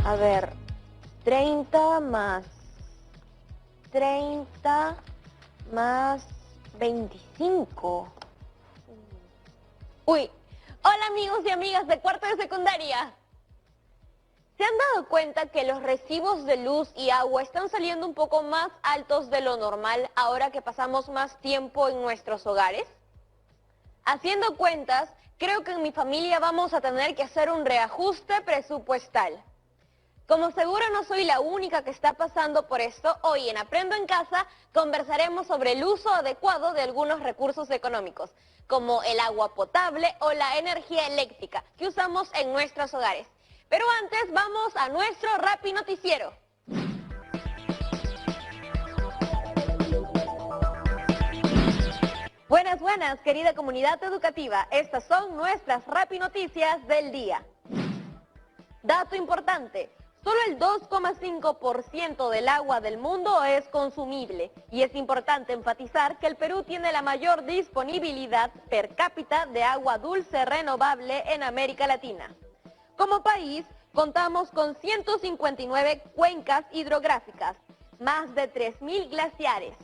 A ver, 30 más 30 más 25. Uy, hola amigos y amigas de cuarto de secundaria. ¿Se han dado cuenta que los recibos de luz y agua están saliendo un poco más altos de lo normal ahora que pasamos más tiempo en nuestros hogares? Haciendo cuentas, creo que en mi familia vamos a tener que hacer un reajuste presupuestal. Como seguro no soy la única que está pasando por esto, hoy en Aprendo en Casa conversaremos sobre el uso adecuado de algunos recursos económicos, como el agua potable o la energía eléctrica que usamos en nuestros hogares. Pero antes vamos a nuestro Rappi Noticiero. Buenas, buenas, querida comunidad educativa. Estas son nuestras Rappi Noticias del día. Dato importante. Solo el 2,5% del agua del mundo es consumible y es importante enfatizar que el Perú tiene la mayor disponibilidad per cápita de agua dulce renovable en América Latina. Como país, contamos con 159 cuencas hidrográficas, más de 3.000 glaciares,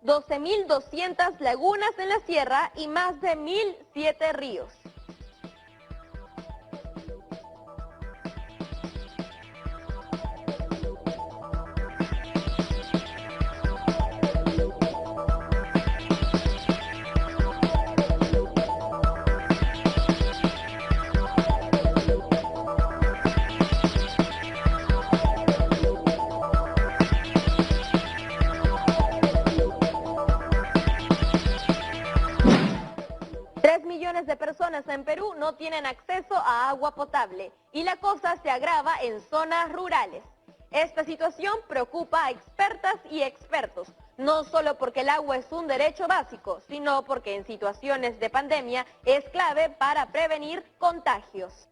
12.200 lagunas en la sierra y más de 1.007 ríos. De personas en Perú no tienen acceso a agua potable y la cosa se agrava en zonas rurales. Esta situación preocupa a expertas y expertos, no solo porque el agua es un derecho básico, sino porque en situaciones de pandemia es clave para prevenir contagios.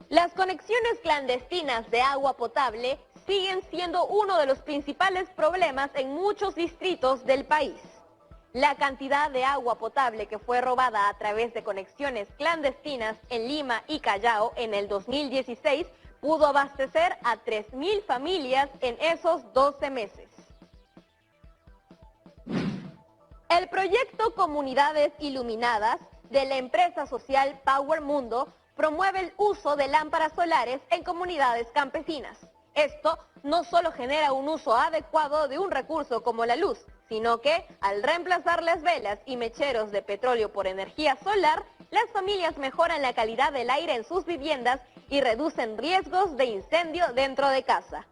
Las conexiones clandestinas de agua potable siguen siendo uno de los principales problemas en muchos distritos del país. La cantidad de agua potable que fue robada a través de conexiones clandestinas en Lima y Callao en el 2016 pudo abastecer a 3.000 familias en esos 12 meses. El proyecto Comunidades Iluminadas de la empresa social Power Mundo promueve el uso de lámparas solares en comunidades campesinas. Esto no solo genera un uso adecuado de un recurso como la luz, sino que al reemplazar las velas y mecheros de petróleo por energía solar, las familias mejoran la calidad del aire en sus viviendas y reducen riesgos de incendio dentro de casa.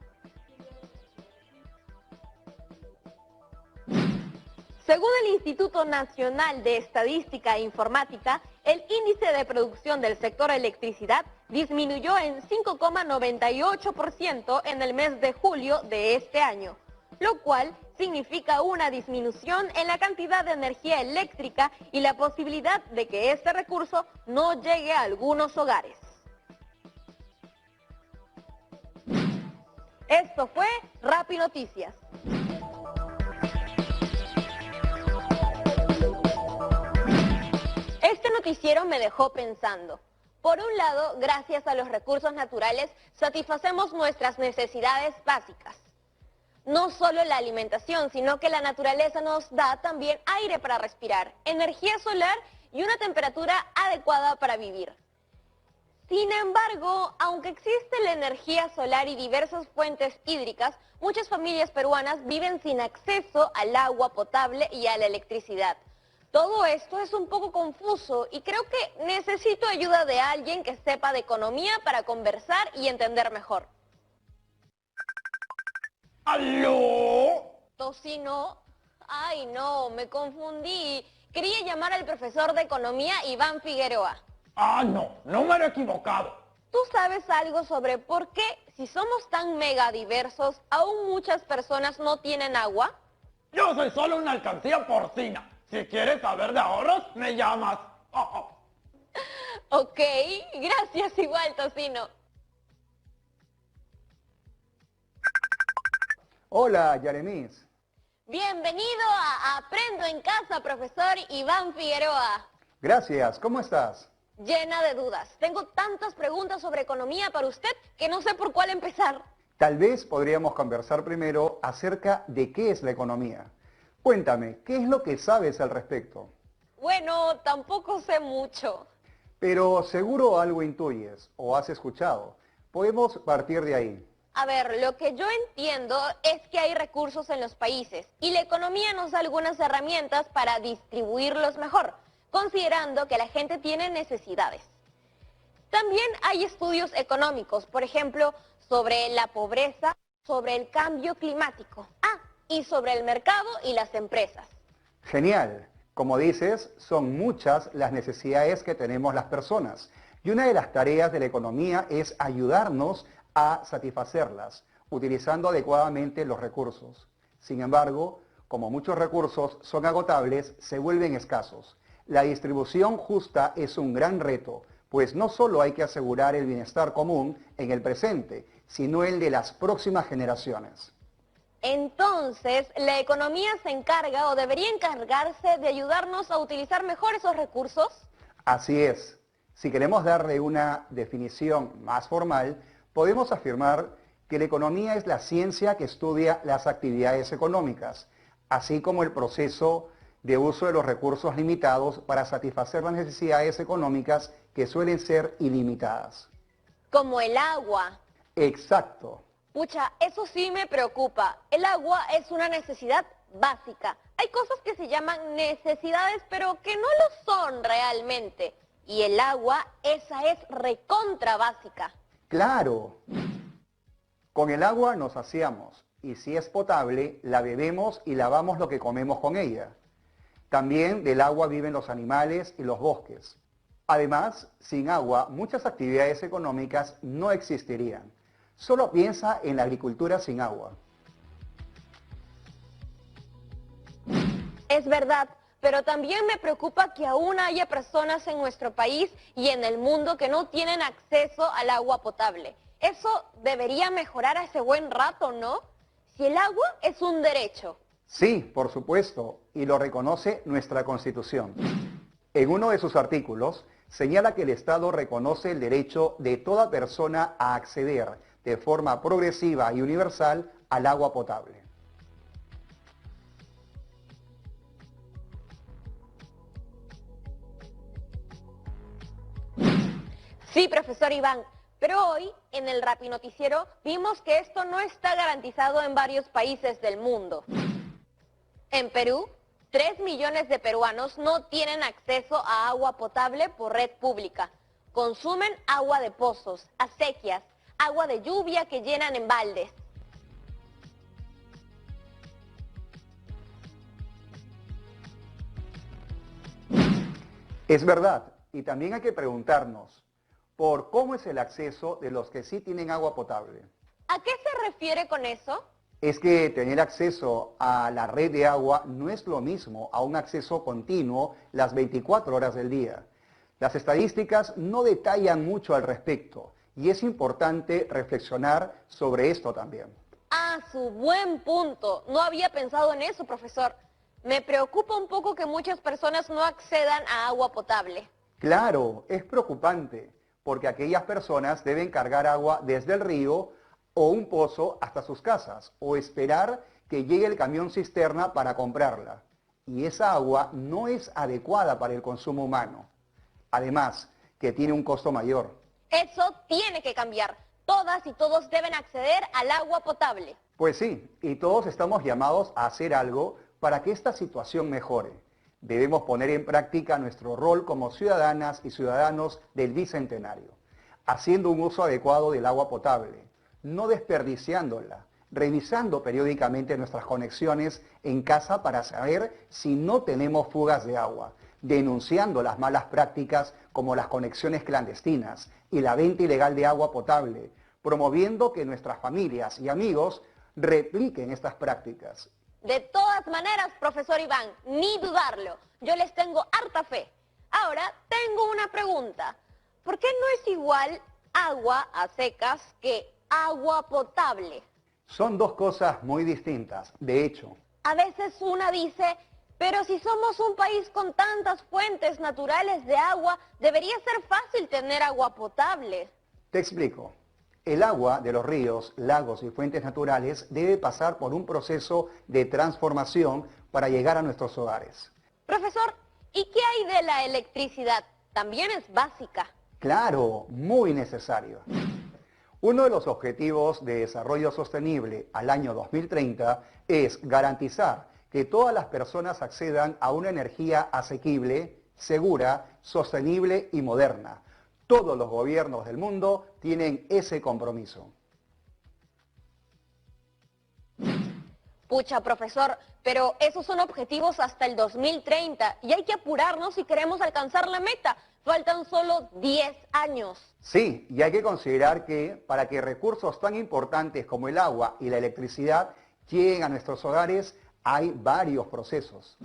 Según el Instituto Nacional de Estadística e Informática, el índice de producción del sector electricidad disminuyó en 5,98% en el mes de julio de este año, lo cual significa una disminución en la cantidad de energía eléctrica y la posibilidad de que este recurso no llegue a algunos hogares. Esto fue Rappi Noticias. Este noticiero me dejó pensando. Por un lado, gracias a los recursos naturales, satisfacemos nuestras necesidades básicas. No solo la alimentación, sino que la naturaleza nos da también aire para respirar, energía solar y una temperatura adecuada para vivir. Sin embargo, aunque existe la energía solar y diversas fuentes hídricas, muchas familias peruanas viven sin acceso al agua potable y a la electricidad. Todo esto es un poco confuso y creo que necesito ayuda de alguien que sepa de economía para conversar y entender mejor. ¡Aló! Tocino. Ay, no, me confundí. Quería llamar al profesor de economía Iván Figueroa. Ah, no me he equivocado. ¿Tú sabes algo sobre por qué, si somos tan mega diversos, aún muchas personas no tienen agua? Yo soy solo una alcancía porcina. Si quieres saber de ahorros, me llamas. Ok, gracias igual, Tocino. Hola, Yaremis. Bienvenido a Aprendo en Casa, profesor Iván Figueroa. Gracias, ¿cómo estás? llena de dudas. Tengo tantas preguntas sobre economía para usted que no sé por cuál empezar. Tal vez podríamos conversar primero acerca de qué es la economía. Cuéntame, ¿qué es lo que sabes al respecto? Bueno, tampoco sé mucho. Pero seguro algo intuyes o has escuchado. Podemos partir de ahí. A ver, lo que yo entiendo es que hay recursos en los países y la economía nos da algunas herramientas para distribuirlos mejor, considerando que la gente tiene necesidades. También hay estudios económicos, por ejemplo, sobre la pobreza, sobre el cambio climático, y sobre el mercado y las empresas. Genial. Como dices, son muchas las necesidades que tenemos las personas. Y una de las tareas de la economía es ayudarnos a satisfacerlas, utilizando adecuadamente los recursos. Sin embargo, como muchos recursos son agotables, se vuelven escasos. La distribución justa es un gran reto, pues no solo hay que asegurar el bienestar común en el presente, sino el de las próximas generaciones. Entonces, la economía se encarga o debería encargarse de ayudarnos a utilizar mejor esos recursos. Así es. Si queremos darle una definición más formal, podemos afirmar que la economía es la ciencia que estudia las actividades económicas, así como el proceso de uso de los recursos limitados para satisfacer las necesidades económicas que suelen ser ilimitadas. Como el agua. Exacto. Pucha, eso sí me preocupa. El agua es una necesidad básica. Hay cosas que se llaman necesidades, pero que no lo son realmente. Y el agua, esa es recontra básica. Claro. Con el agua nos saciamos y si es potable, la bebemos y lavamos lo que comemos con ella. También del agua viven los animales y los bosques. Además, sin agua, muchas actividades económicas no existirían. Solo piensa en la agricultura sin agua. Es verdad, pero también me preocupa que aún haya personas en nuestro país y en el mundo que no tienen acceso al agua potable. Eso debería mejorar hace buen rato, ¿no? Si el agua es un derecho. Sí, por supuesto, y lo reconoce nuestra Constitución. En uno de sus artículos, señala que el Estado reconoce el derecho de toda persona a acceder de forma progresiva y universal al agua potable. Sí, profesor Iván, pero hoy en el Rappi Noticiero vimos que esto no está garantizado en varios países del mundo. En Perú, 3 millones de peruanos no tienen acceso a agua potable por red pública. Consumen agua de pozos, acequias, agua de lluvia que llenan en baldes. Es verdad, y también hay que preguntarnos por cómo es el acceso de los que sí tienen agua potable. ¿A qué se refiere con eso? Es que tener acceso a la red de agua no es lo mismo a un acceso continuo las 24 horas del día. Las estadísticas no detallan mucho al respecto y es importante reflexionar sobre esto también. Su buen punto. No había pensado en eso, profesor. Me preocupa un poco que muchas personas no accedan a agua potable. Claro, es preocupante, porque aquellas personas deben cargar agua desde el río o un pozo hasta sus casas, o esperar que llegue el camión cisterna para comprarla. Y esa agua no es adecuada para el consumo humano. Además, que tiene un costo mayor. Eso tiene que cambiar. Todas y todos deben acceder al agua potable. Pues sí, y todos estamos llamados a hacer algo para que esta situación mejore. Debemos poner en práctica nuestro rol como ciudadanas y ciudadanos del Bicentenario, haciendo un uso adecuado del agua potable, no desperdiciándola, revisando periódicamente nuestras conexiones en casa para saber si no tenemos fugas de agua, denunciando las malas prácticas como las conexiones clandestinas y la venta ilegal de agua potable, promoviendo que nuestras familias y amigos repliquen estas prácticas. De todas maneras, profesor Iván, ni dudarlo. Yo les tengo harta fe. Ahora, tengo una pregunta. ¿Por qué no es igual agua a secas que agua potable? Son dos cosas muy distintas. De hecho, A veces una dice, Pero si somos un país con tantas fuentes naturales de agua, debería ser fácil tener agua potable. Te explico. El agua de los ríos, lagos y fuentes naturales debe pasar por un proceso de transformación para llegar a nuestros hogares. Profesor, ¿y qué hay de la electricidad? También es básica. Claro, muy necesario. Uno de los objetivos de desarrollo sostenible al año 2030 es garantizar que todas las personas accedan a una energía asequible, segura, sostenible y moderna. Todos los gobiernos del mundo tienen ese compromiso. Pucha, profesor, pero esos son objetivos hasta el 2030 y hay que apurarnos si queremos alcanzar la meta. Faltan solo 10 años. Sí, y hay que considerar que para que recursos tan importantes como el agua y la electricidad lleguen a nuestros hogares, hay varios procesos.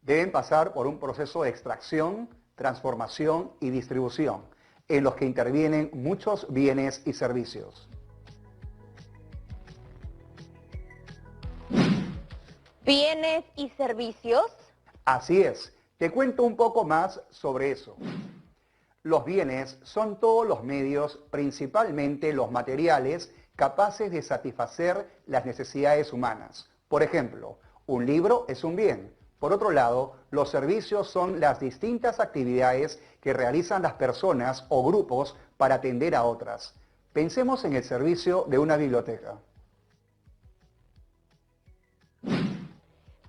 Deben pasar por un proceso de extracción, transformación y distribución, en los que intervienen muchos bienes y servicios. ¿Bienes y servicios? Así es, te cuento un poco más sobre eso. Los bienes son todos los medios, principalmente los materiales, capaces de satisfacer las necesidades humanas. Por ejemplo, un libro es un bien. Por otro lado, los servicios son las distintas actividades que realizan las personas o grupos para atender a otras. Pensemos en el servicio de una biblioteca.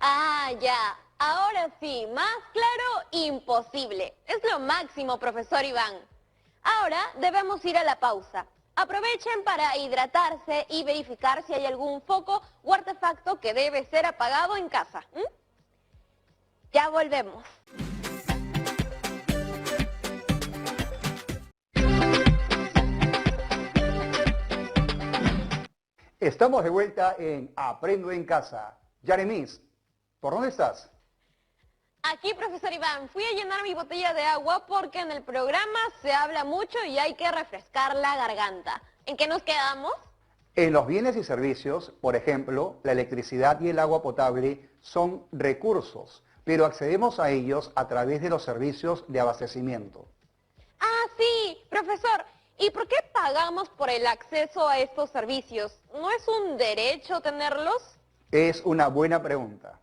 Ah, ya. Ahora sí, más claro, imposible. Es lo máximo, profesor Iván. Ahora debemos ir a la pausa. Aprovechen para hidratarse y verificar si hay algún foco o artefacto que debe ser apagado en casa. Ya volvemos. Estamos de vuelta en Aprendo en Casa. Yaremis, ¿por dónde estás? Aquí, profesor Iván, fui a llenar mi botella de agua porque en el programa se habla mucho y hay que refrescar la garganta. ¿En qué nos quedamos? En los bienes y servicios, por ejemplo, la electricidad y el agua potable son recursos, pero accedemos a ellos a través de los servicios de abastecimiento. Ah, sí, profesor. ¿Y por qué pagamos por el acceso a estos servicios? ¿No es un derecho tenerlos? Es una buena pregunta.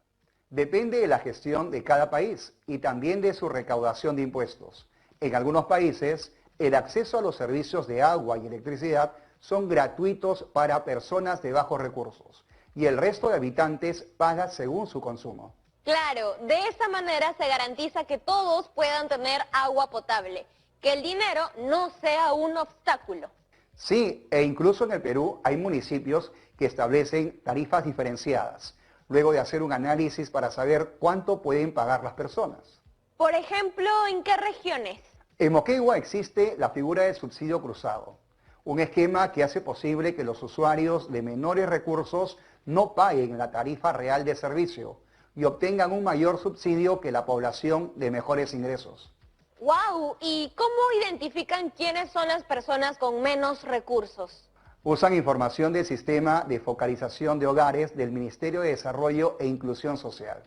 Depende de la gestión de cada país y también de su recaudación de impuestos. En algunos países, el acceso a los servicios de agua y electricidad son gratuitos para personas de bajos recursos y el resto de habitantes paga según su consumo. Claro, de esa manera se garantiza que todos puedan tener agua potable, que el dinero no sea un obstáculo. Sí, e incluso en el Perú hay municipios que establecen tarifas diferenciadas, luego de hacer un análisis para saber cuánto pueden pagar las personas. Por ejemplo, ¿en qué regiones? En Moquegua existe la figura del subsidio cruzado, un esquema que hace posible que los usuarios de menores recursos no paguen la tarifa real de servicio y obtengan un mayor subsidio que la población de mejores ingresos. ¡Wow! ¿Y cómo identifican quiénes son las personas con menos recursos? Usan información del Sistema de Focalización de Hogares del Ministerio de Desarrollo e Inclusión Social.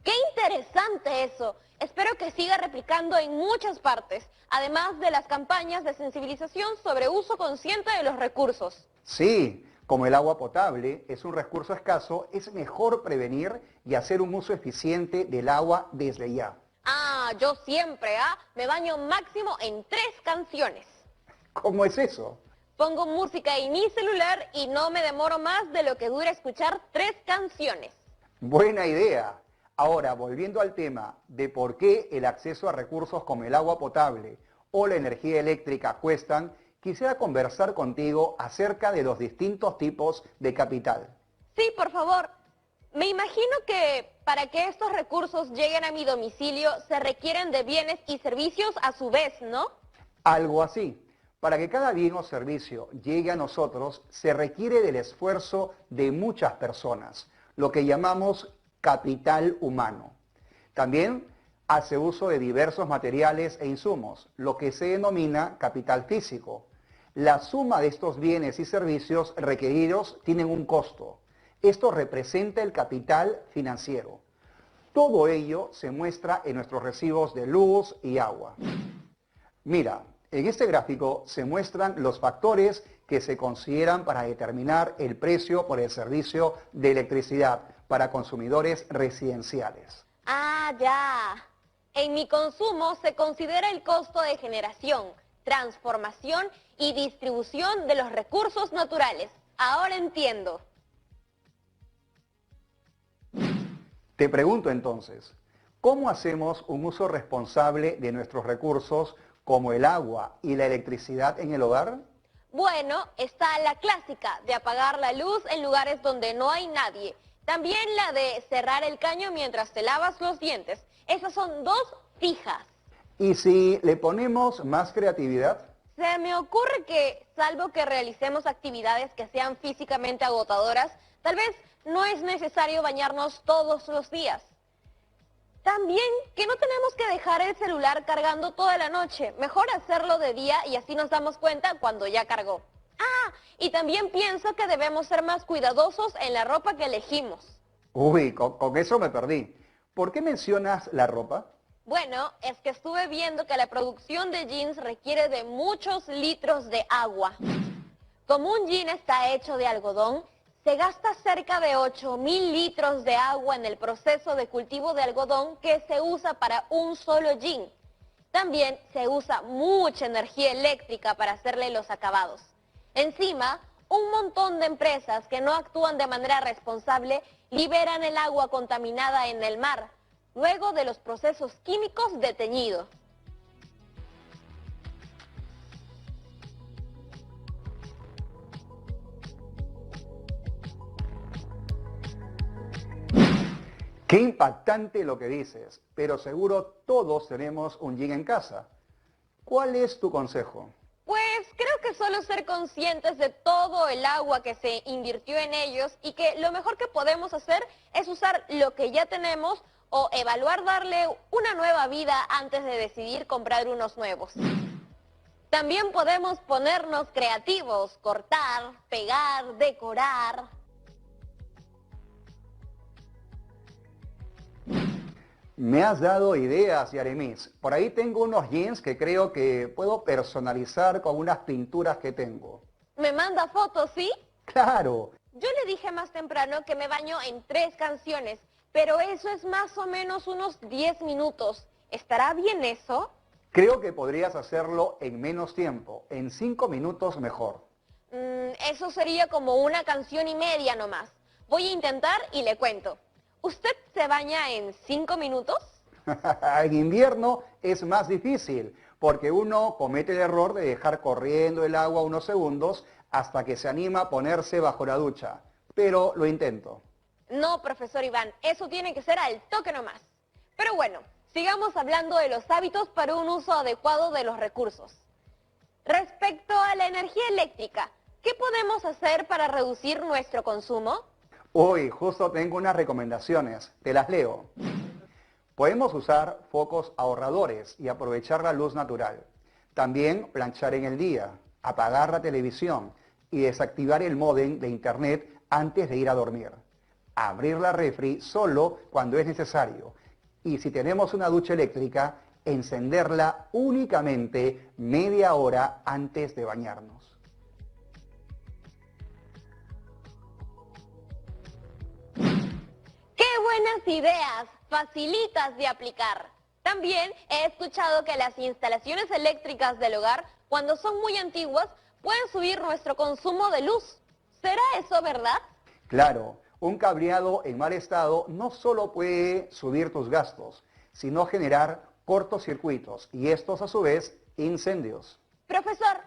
¡Qué interesante eso! Espero que siga replicando en muchas partes, además de las campañas de sensibilización sobre uso consciente de los recursos. Sí, como el agua potable es un recurso escaso, es mejor prevenir y hacer un uso eficiente del agua desde ya. Ah, yo siempre, me baño máximo en 3 canciones. ¿Cómo es eso? Pongo música en mi celular y no me demoro más de lo que dura escuchar 3 canciones. Buena idea. Ahora, volviendo al tema de por qué el acceso a recursos como el agua potable o la energía eléctrica cuestan, quisiera conversar contigo acerca de los distintos tipos de capital. Sí, por favor. Me imagino que para que estos recursos lleguen a mi domicilio se requieren de bienes y servicios a su vez, ¿no? Algo así. Para que cada bien o servicio llegue a nosotros, se requiere del esfuerzo de muchas personas, lo que llamamos capital humano. También hace uso de diversos materiales e insumos, lo que se denomina capital físico. La suma de estos bienes y servicios requeridos tienen un costo. Esto representa el capital financiero. Todo ello se muestra en nuestros recibos de luz y agua. Mira, en este gráfico se muestran los factores que se consideran para determinar el precio por el servicio de electricidad para consumidores residenciales. Ah, ya. En mi consumo se considera el costo de generación, transformación y distribución de los recursos naturales. Ahora entiendo. Te pregunto entonces, ¿cómo hacemos un uso responsable de nuestros recursos como el agua y la electricidad en el hogar? Bueno, está la clásica de apagar la luz en lugares donde no hay nadie. También la de cerrar el caño mientras te lavas los dientes. Esas son dos fijas. ¿Y si le ponemos más creatividad? Se me ocurre que, salvo que realicemos actividades que sean físicamente agotadoras, tal vez no es necesario bañarnos todos los días. También que no tenemos que dejar el celular cargando toda la noche. Mejor hacerlo de día y así nos damos cuenta cuando ya cargó. Ah, y también pienso que debemos ser más cuidadosos en la ropa que elegimos. Uy, con eso me perdí. ¿Por qué mencionas la ropa? Bueno, es que estuve viendo que la producción de jeans requiere de muchos litros de agua. Como un jean está hecho de algodón, se gasta cerca de 8.000 litros de agua en el proceso de cultivo de algodón que se usa para un solo jean. También se usa mucha energía eléctrica para hacerle los acabados. Encima, un montón de empresas que no actúan de manera responsable liberan el agua contaminada en el mar, luego de los procesos químicos de teñido. Qué impactante lo que dices, pero seguro todos tenemos un jean en casa. ¿Cuál es tu consejo? Pues creo que solo ser conscientes de todo el agua que se invirtió en ellos y que lo mejor que podemos hacer es usar lo que ya tenemos o evaluar darle una nueva vida antes de decidir comprar unos nuevos. También podemos ponernos creativos, cortar, pegar, decorar. Me has dado ideas, Yaremis. Por ahí tengo unos jeans que creo que puedo personalizar con unas pinturas que tengo. ¿Me manda fotos, sí? ¡Claro! Yo le dije más temprano que me baño en 3 canciones, pero eso es más o menos unos 10 minutos. ¿Estará bien eso? Creo que podrías hacerlo en menos tiempo, en 5 minutos mejor. Eso sería como una canción y media nomás. Voy a intentar y le cuento. ¿Usted se baña en 5 minutos? En invierno es más difícil, porque uno comete el error de dejar corriendo el agua unos segundos hasta que se anima a ponerse bajo la ducha. Pero lo intento. No, profesor Iván, eso tiene que ser al toque nomás. Pero bueno, sigamos hablando de los hábitos para un uso adecuado de los recursos. Respecto a la energía eléctrica, ¿qué podemos hacer para reducir nuestro consumo? Hoy justo tengo unas recomendaciones, te las leo. Podemos usar focos ahorradores y aprovechar la luz natural. También planchar en el día, apagar la televisión y desactivar el módem de internet antes de ir a dormir. Abrir la refri solo cuando es necesario. Y si tenemos una ducha eléctrica, encenderla únicamente media hora antes de bañarnos. ¡Qué buenas ideas! Facilitas de aplicar. También he escuchado que las instalaciones eléctricas del hogar, cuando son muy antiguas, pueden subir nuestro consumo de luz. ¿Será eso verdad? Claro, un cableado en mal estado no solo puede subir tus gastos, sino generar cortocircuitos y estos a su vez incendios. Profesor,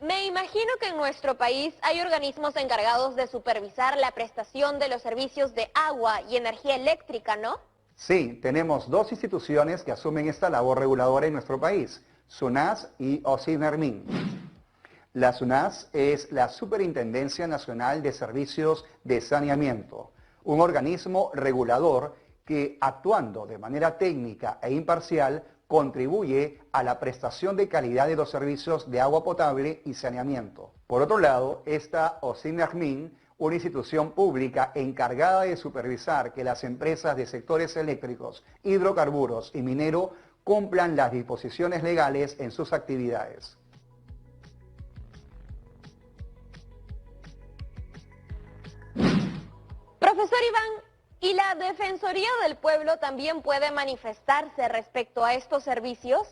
me imagino que en nuestro país hay organismos encargados de supervisar la prestación de los servicios de agua y energía eléctrica, ¿no? Sí, tenemos 2 instituciones que asumen esta labor reguladora en nuestro país, SUNAS y OSINERMIN. La SUNAS es la Superintendencia Nacional de Servicios de Saneamiento, un organismo regulador que, actuando de manera técnica e imparcial, contribuye a la prestación de calidad de los servicios de agua potable y saneamiento. Por otro lado, esta OSINERMIN una institución pública encargada de supervisar que las empresas de sectores eléctricos, hidrocarburos y minero cumplan las disposiciones legales en sus actividades. Profesor Iván, ¿y la Defensoría del Pueblo también puede manifestarse respecto a estos servicios?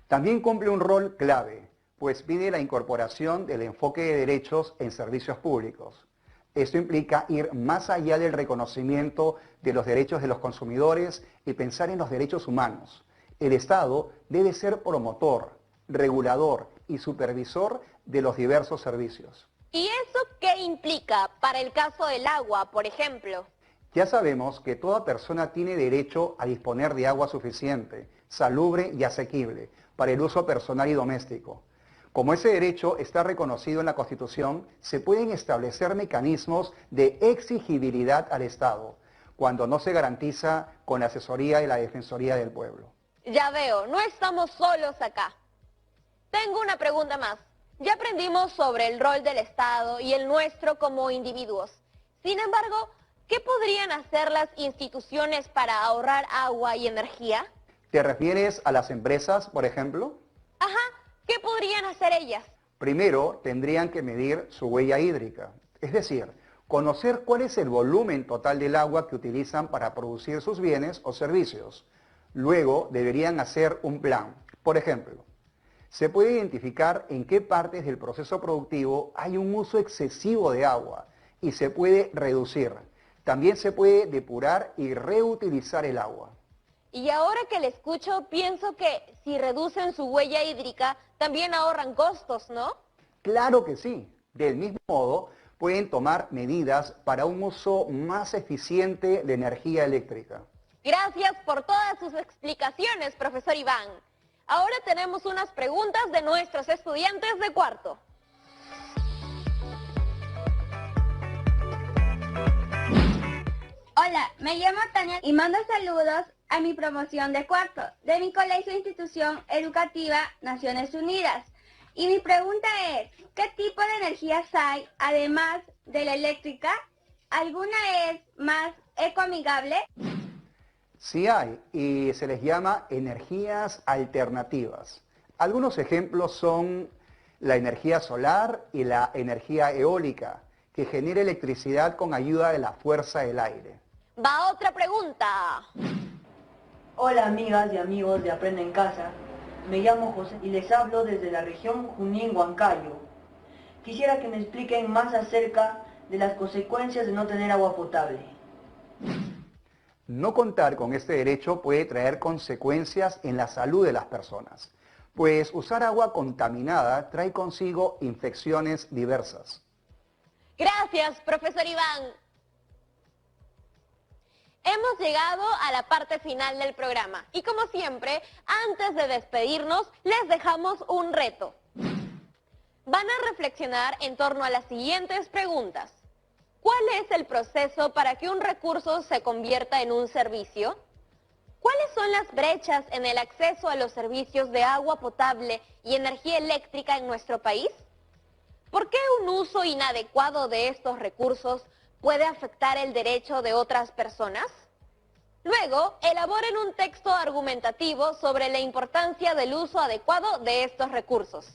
También cumple un rol clave, pues pide la incorporación del enfoque de derechos en servicios públicos. Esto implica ir más allá del reconocimiento de los derechos de los consumidores y pensar en los derechos humanos. El Estado debe ser promotor, regulador y supervisor de los diversos servicios. ¿Y eso qué implica para el caso del agua, por ejemplo? Ya sabemos que toda persona tiene derecho a disponer de agua suficiente, salubre y asequible para el uso personal y doméstico. Como ese derecho está reconocido en la Constitución, se pueden establecer mecanismos de exigibilidad al Estado, cuando no se garantiza con la asesoría de la Defensoría del Pueblo. Ya veo, no estamos solos acá. Tengo una pregunta más. Ya aprendimos sobre el rol del Estado y el nuestro como individuos. Sin embargo, ¿qué podrían hacer las instituciones para ahorrar agua y energía? ¿Te refieres a las empresas, por ejemplo? Ajá, ¿qué podrían hacer ellas? Primero, tendrían que medir su huella hídrica, es decir, conocer cuál es el volumen total del agua que utilizan para producir sus bienes o servicios. Luego, deberían hacer un plan. Por ejemplo, se puede identificar en qué partes del proceso productivo hay un uso excesivo de agua y se puede reducir. También se puede depurar y reutilizar el agua. Y ahora que le escucho, pienso que si reducen su huella hídrica, también ahorran costos, ¿no? Claro que sí. Del mismo modo, pueden tomar medidas para un uso más eficiente de energía eléctrica. Gracias por todas sus explicaciones, profesor Iván. Ahora tenemos unas preguntas de nuestros estudiantes de cuarto. Hola, me llamo Tania y mando saludos a mi promoción de cuarto de mi colegio e institución educativa Naciones Unidas. Y mi pregunta es, ¿qué tipo de energías hay además de la eléctrica? ¿Alguna es más ecoamigable? Sí hay, y se les llama energías alternativas. Algunos ejemplos son la energía solar y la energía eólica, que genera electricidad con ayuda de la fuerza del aire. Va otra pregunta. Hola amigas y amigos de Aprende en Casa, me llamo José y les hablo desde la región Junín-Huancayo. Quisiera que me expliquen más acerca de las consecuencias de no tener agua potable. No contar con este derecho puede traer consecuencias en la salud de las personas, pues usar agua contaminada trae consigo infecciones diversas. Gracias, profesor Iván. Hemos llegado a la parte final del programa y como siempre, antes de despedirnos, les dejamos un reto. Van a reflexionar en torno a las siguientes preguntas. ¿Cuál es el proceso para que un recurso se convierta en un servicio? ¿Cuáles son las brechas en el acceso a los servicios de agua potable y energía eléctrica en nuestro país? ¿Por qué un uso inadecuado de estos recursos puede afectar el derecho de otras personas? Luego, elaboren un texto argumentativo sobre la importancia del uso adecuado de estos recursos.